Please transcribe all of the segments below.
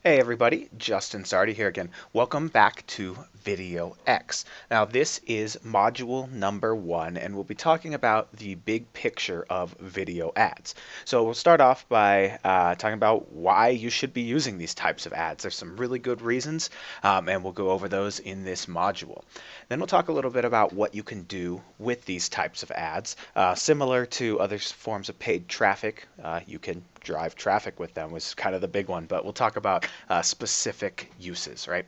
Hey everybody, Justin Sardi here again. Welcome back to Video X. Now this is module number 1 and we'll be talking about the big picture of video ads. So we'll start off by talking about why you should be using these types of ads. There's some really good reasons and we'll go over those in this module. Then we'll talk a little bit about what you can do with these types of ads. Similar to other forms of paid traffic, you can drive traffic with them, was kind of the big one, but we'll talk about specific uses, right?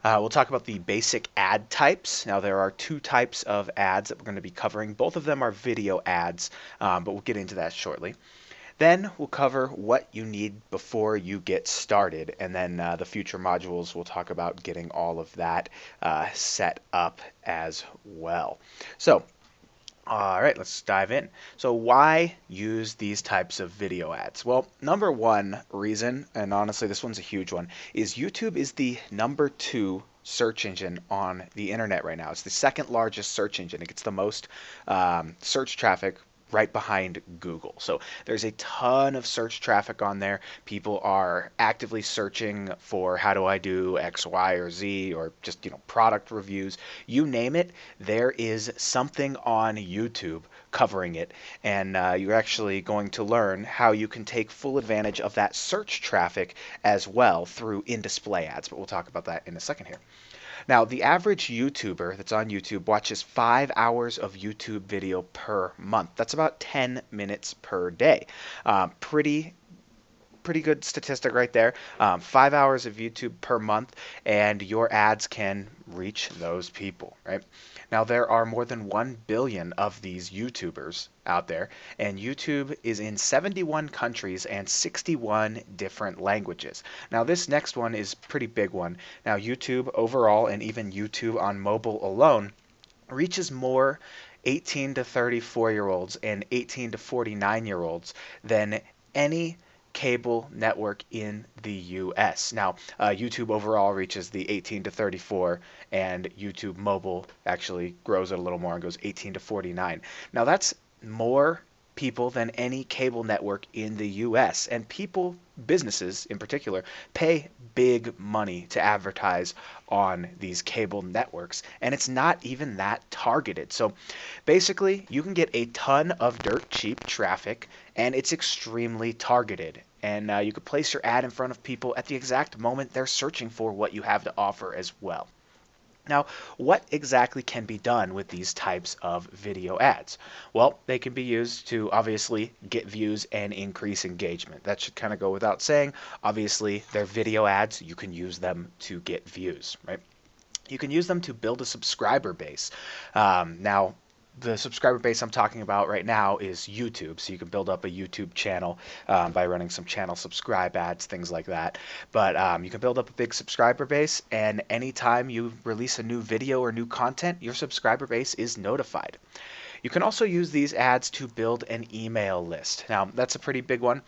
We'll talk about the basic ad types. Now, there are two types of ads that we're going to be covering. Both of them are video ads, but we'll get into that shortly. Then we'll cover what you need before you get started, and then the future modules will talk about getting all of that set up as well. So, all right, let's dive in. So why use these types of video ads? Well, number one reason, and honestly this one's a huge one, is YouTube is the number 2 search engine on the internet right now. It's the second largest search engine. It gets the most search traffic right behind Google. So there's a ton of search traffic on there. People are actively searching for how do I do X, Y, or Z, or just, product reviews. You name it, there is something on YouTube covering it. And you're actually going to learn how you can take full advantage of that search traffic as well through in-display ads. But we'll talk about that in a second here. Now, the average YouTuber that's on YouTube watches 5 hours of YouTube video per month. That's about 10 minutes per day. Pretty good statistic right there. 5 hours of YouTube per month, and your ads can reach those people, right? Now, there are more than 1 billion of these YouTubers out there, and YouTube is in 71 countries and 61 different languages. Now, this next one is a pretty big one. Now, YouTube overall, and even YouTube on mobile alone, reaches more 18 to 34-year-olds and 18 to 49-year-olds than any cable network in the US. Now, YouTube overall reaches the 18 to 34, and YouTube mobile actually grows it a little more and goes 18 to 49. Now, that's more people than any cable network in the US, and businesses in particular, pay big money to advertise on these cable networks, and it's not even that targeted. So basically, you can get a ton of dirt cheap traffic, and it's extremely targeted. And you could place your ad in front of people at the exact moment they're searching for what you have to offer as well. Now, what exactly can be done with these types of video ads? Well, they can be used to obviously get views and increase engagement. That should kind of go without saying. Obviously, they're video ads. You can use them to get views, right? You can use them to build a subscriber base. Now, the subscriber base I'm talking about right now is YouTube, so you can build up a YouTube channel by running some channel subscribe ads, things like that. But you can build up a big subscriber base, and anytime you release a new video or new content, your subscriber base is notified. You can also use these ads to build an email list. Now, that's a pretty big one.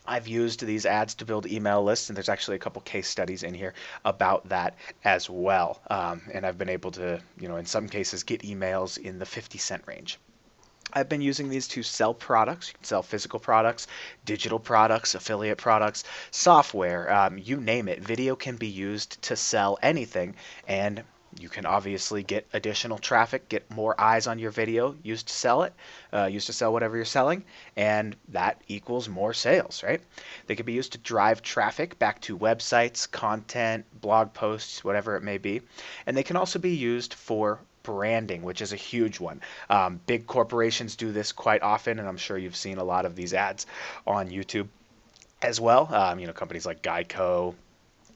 I've used these ads to build email lists, and there's actually a couple case studies in here about that as well. And I've been able to, in some cases, get emails in the 50-cent range. I've been using these to sell products. You can sell physical products, digital products, affiliate products, software, you name it. Video can be used to sell anything, and you can obviously get additional traffic, get more eyes on your video, used to sell it, used to sell whatever you're selling, and that equals more sales, right? They can be used to drive traffic back to websites, content, blog posts, whatever it may be. And they can also be used for branding, which is a huge one. Big corporations do this quite often, and I'm sure you've seen a lot of these ads on YouTube as well. Companies like Geico,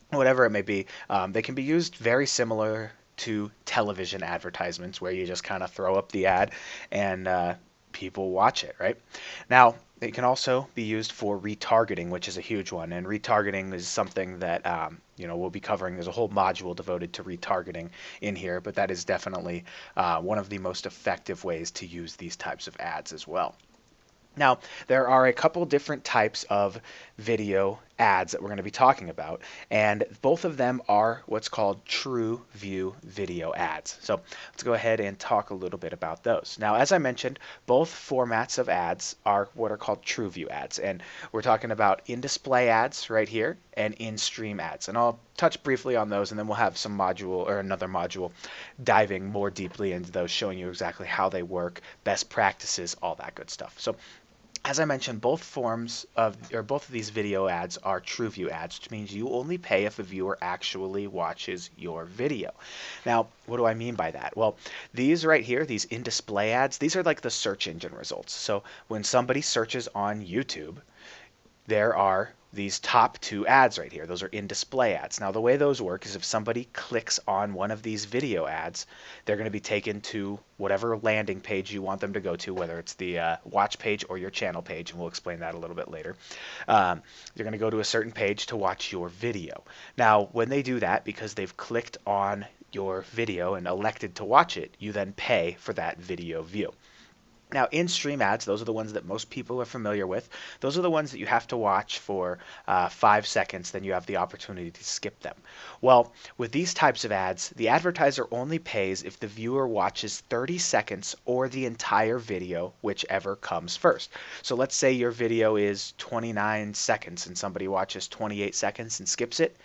whatever it may be, they can be used very similar to television advertisements where you just kind of throw up the ad and people watch it, right? Now, it can also be used for retargeting, which is a huge one. And retargeting is something that we'll be covering. There's a whole module devoted to retargeting in here, but that is definitely one of the most effective ways to use these types of ads as well. Now, there are a couple different types of video ads that we're going to be talking about, and both of them are what's called True View video ads. So let's go ahead and talk a little bit about those. Now, as I mentioned, both formats of ads are what are called True View ads, and we're talking about in-display ads right here and in-stream ads, and I'll touch briefly on those, and then we'll have some module or another module diving more deeply into those, showing you exactly how they work, best practices, all that good stuff. So as I mentioned, both of these video ads are True View ads, which means you only pay if a viewer actually watches your video. Now, what do I mean by that? Well, these right here, these in-display ads, these are like the search engine results. So when somebody searches on YouTube, there are these top two ads right here. Those are in-display ads. Now, the way those work is if somebody clicks on one of these video ads, they're going to be taken to whatever landing page you want them to go to, whether it's the watch page or your channel page, and we'll explain that a little bit later. You're going to go to a certain page to watch your video. Now, when they do that, because they've clicked on your video and elected to watch it, you then pay for that video view. Now, in-stream ads, those are the ones that most people are familiar with. Those are the ones that you have to watch for 5 seconds, then you have the opportunity to skip them. Well, with these types of ads, the advertiser only pays if the viewer watches 30 seconds or the entire video, whichever comes first. So let's say your video is 29 seconds and somebody watches 28 seconds and skips it.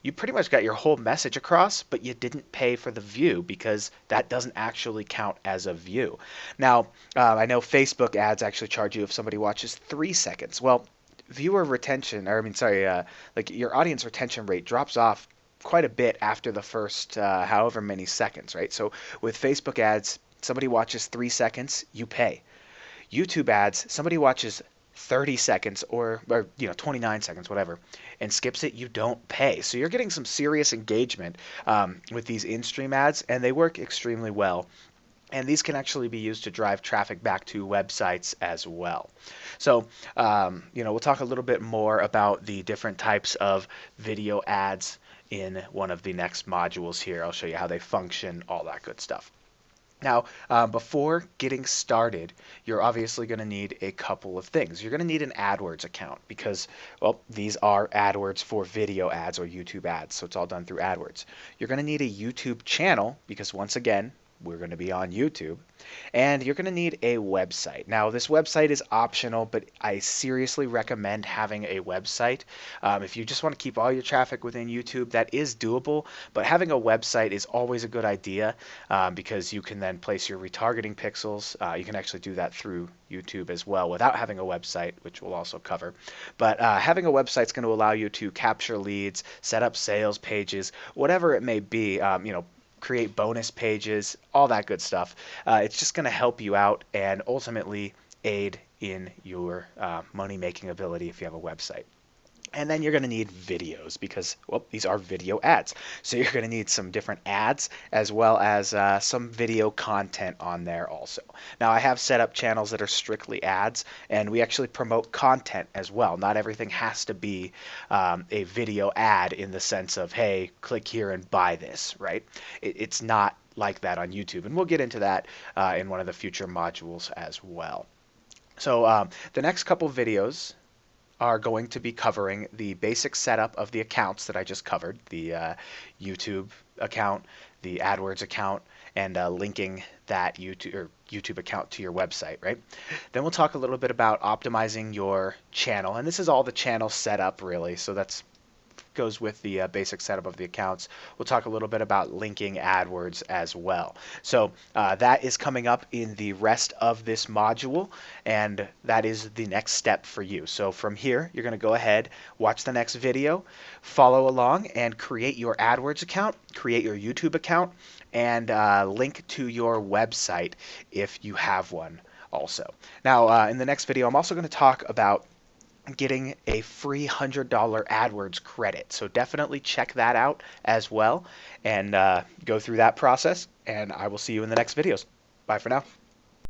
You pretty much got your whole message across, but you didn't pay for the view because that doesn't actually count as a view. Now, I know Facebook ads actually charge you if somebody watches 3 seconds. Well, viewer retention, like your audience retention rate drops off quite a bit after the first however many seconds, right? So with Facebook ads, somebody watches 3 seconds, you pay. YouTube ads, somebody watches 30 seconds or 29 seconds, whatever, and skips it, you don't pay. So you're getting some serious engagement with these in-stream ads, and they work extremely well. And these can actually be used to drive traffic back to websites as well. So, we'll talk a little bit more about the different types of video ads in one of the next modules here. I'll show you how they function, all that good stuff. Now, before getting started, you're obviously going to need a couple of things. You're going to need an AdWords account because, well, these are AdWords for video ads or YouTube ads, so it's all done through AdWords. You're going to need a YouTube channel because, once again, we're going to be on YouTube, and you're going to need a website. Now, this website is optional, but I seriously recommend having a website. If you just want to keep all your traffic within YouTube, that is doable, but having a website is always a good idea because you can then place your retargeting pixels. You can actually do that through YouTube as well without having a website, which we'll also cover. But having a website is going to allow you to capture leads, set up sales pages, whatever it may be, create bonus pages, all that good stuff. It's just going to help you out and ultimately aid in your money-making ability if you have a website. And then you're going to need videos because, well, these are video ads. So you're going to need some different ads as well as some video content on there also. Now, I have set up channels that are strictly ads, and we actually promote content as well. Not everything has to be a video ad in the sense of, hey, click here and buy this, right? It's not like that on YouTube, and we'll get into that in one of the future modules as well. So the next couple videos are going to be covering the basic setup of the accounts that I just covered, the YouTube account, the AdWords account, and linking that YouTube account to your website, right? Then we'll talk a little bit about optimizing your channel, and this is all the channel setup really, so that's goes with the basic setup of the accounts. We'll talk a little bit about linking AdWords as well. So that is coming up in the rest of this module, and that is the next step for you. So from here, you're going to go ahead, watch the next video, follow along, and create your AdWords account, create your YouTube account, and link to your website if you have one also. Now, in the next video, I'm also going to talk about getting a free $100 AdWords credit. So definitely check that out as well and go through that process. And I will see you in the next videos. Bye for now.